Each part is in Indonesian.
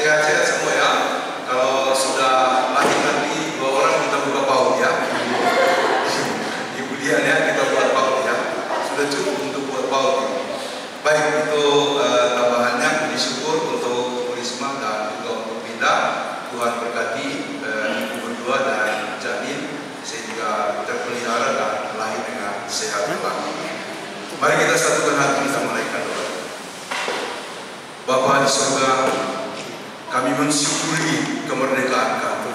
Sehat-sehat semua ya. Kalau sudah lahir nanti 2 orang kita buka PAUD ya. Ibu Dian ya, kita buat PAUD ya. Sudah cukup untuk buat PAUD. Baik, itu tambahannya. Puji syukur untuk Bu Risma dan juga untuk Pindah. Tuhan berkati ibu berdua dan janin sehingga terpelihara dan lahir dengan sehat kelak. Mari kita satukan hati kita menaikkan doa. Bapa di surga, kami mensyukuri kemerdekaan kami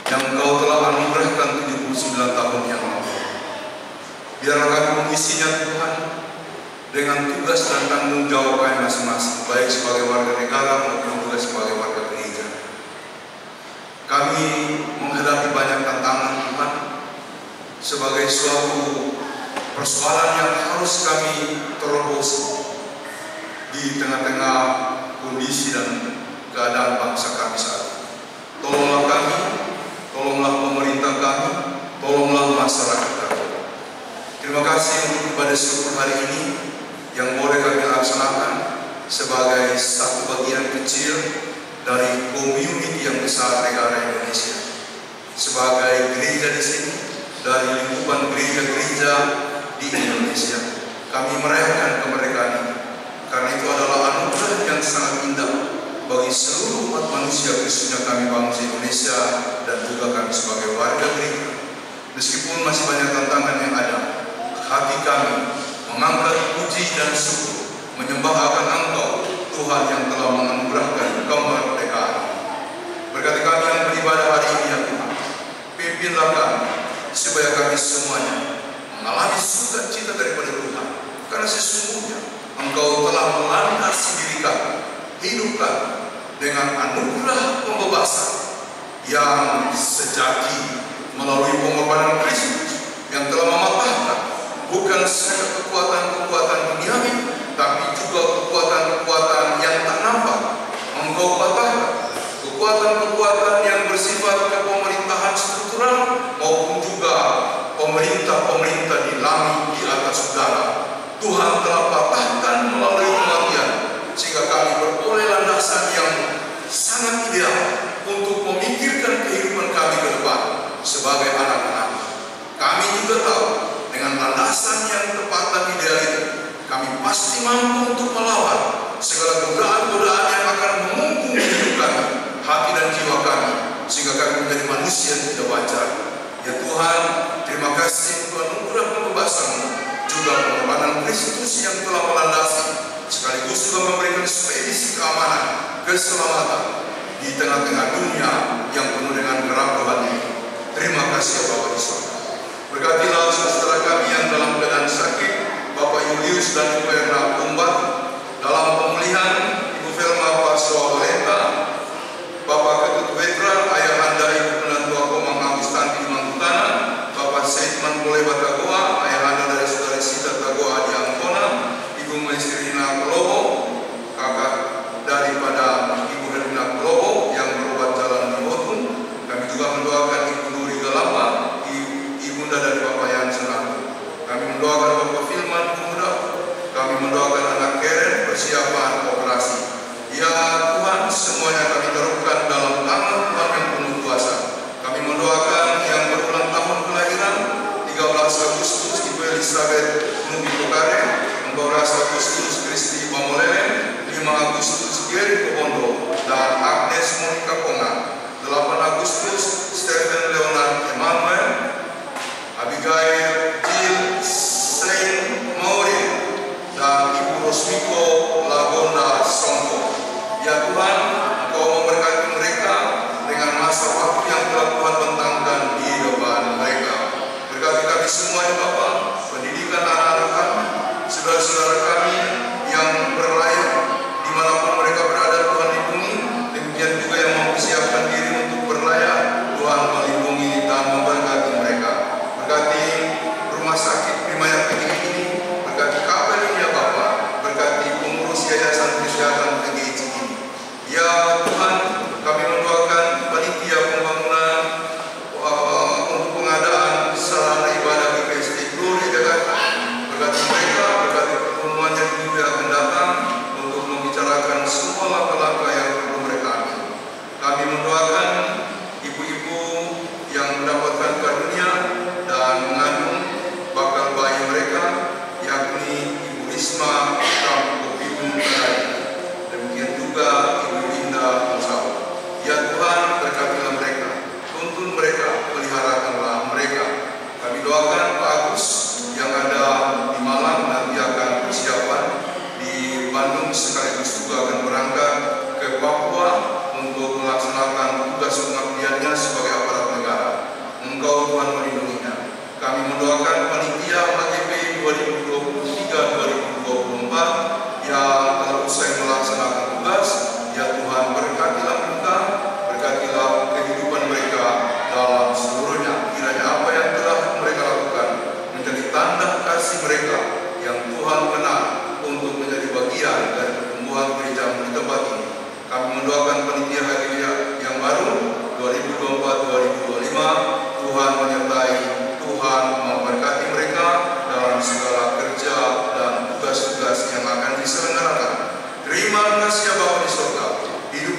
yang Engkau telah anugerahkan 79 tahun yang lalu. Biarlah kami mengisinya Tuhan dengan tugas dan tanggung jawab kami masing-masing, baik sebagai warga negara maupun juga sebagai warga gereja. Kami menghadapi banyak tantangan Tuhan sebagai suatu persoalan yang harus kami terobos di tengah-tengah kondisi dan keadaan bangsa kami saat ini. Tolonglah kami, tolonglah pemerintah kami, tolonglah masyarakat kami. Terima kasih untuk ibadah syukur hari ini yang boleh kami laksanakan sebagai satu bagian kecil dari community yang besar negara Indonesia. Sebagai gereja di sini, dari lingkupan gereja-gereja di Indonesia, kami merayakan kemerdekaan ini. Karena itu adalah anugerah yang sangat indah bagi seluruh umat manusia, khususnya kami bangsa Indonesia dan juga kami sebagai warga gereja. Meskipun masih banyak tantangan yang ada, hati kami mengangkat puji dan syukur, menyembah akan Engkau, Tuhan yang telah menganugerahkan kemerdekaan. Berkati kami yang beribadah hari ini ya Tuhan, pimpinlah kami supaya kami semuanya mengalami sukacita daripada Tuhan, karena sesungguhnya Engkau telah melandasi diri kami, hidup kami dengan anugerah pembebasan yang sejati melalui pengorbanan Kristus yang telah mematahkan bukan saja kekuatan-kekuatan duniawi, tapi juga kekuatan-kekuatan yang tak nampak. Engkau patahkan kekuatan-kekuatan yang bersifat kepemerintahan struktural maupun juga pemerintah-pemerintah di langit di atas udara. Tuhan telah patahkan melalui kematian sehingga kami beroleh landasan yang sangat ideal untuk memikirkan kehidupan kami ke depan sebagai anak-anak. Kami juga tahu dengan landasan yang tepat dan ideal itu, kami pasti mampu untuk melawan segala godaan-godaan yang akan memungkung hidup kami, hati dan jiwa kami, sehingga kami menjadi manusia yang tidak wajar. Ya Tuhan, terima kasih untuk anugerah pembebasan-Mu, juga pengorbanan Kristus yang telah melandasi, sekaligus juga memberikan ekspedisi keamanan, keselamatan di tengah-tengah dunia yang penuh dengan keraguan ini. Terima kasih ya Bapak di surga. Berkatilah saudara kami yang dalam keadaan sakit, Bapak Julius dan Ibu Erna Kumbat, dalam pemulihan Ibu Velma Paswalenta, Bapak Ketut Wetra, Ayah Anda Ibu Penantu Komang Agustanti Mangutana, Bapak Saidman Boleh Batagoa, Ayah Anda dari Saudari Sita Tagoa di Angkona, Ibu Maisirina Kelobo, kakak daripada Ibu Hermina Kelobo yang berobat jalan di Botun. Kami juga mendoakan Ibu Nuri Galapa, Ibunda dari Bapak Yan Senang. Kami mendoakan Bapak Filman Pemuda. Kami mendoakan anak Keren persiapan operasi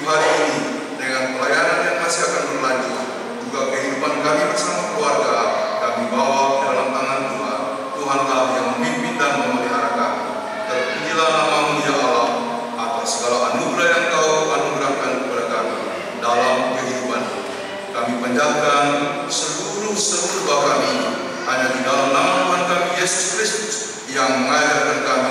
hari ini dengan pelayanan yang masih akan berlanjut, juga kehidupan kami bersama keluarga, kami bawa ke dalam tangan Tuhan. Tuhanlah yang memimpin dan memelihara kami. Terpujilah nama-Mu ya Allah atas segala anugerah yang Kau anugerahkan kepada kami dalam kehidupan ini. Kami panjatkan seluruh sembah kami hanya di dalam nama Tuhan kami Yesus Kristus yang mengajarkan kami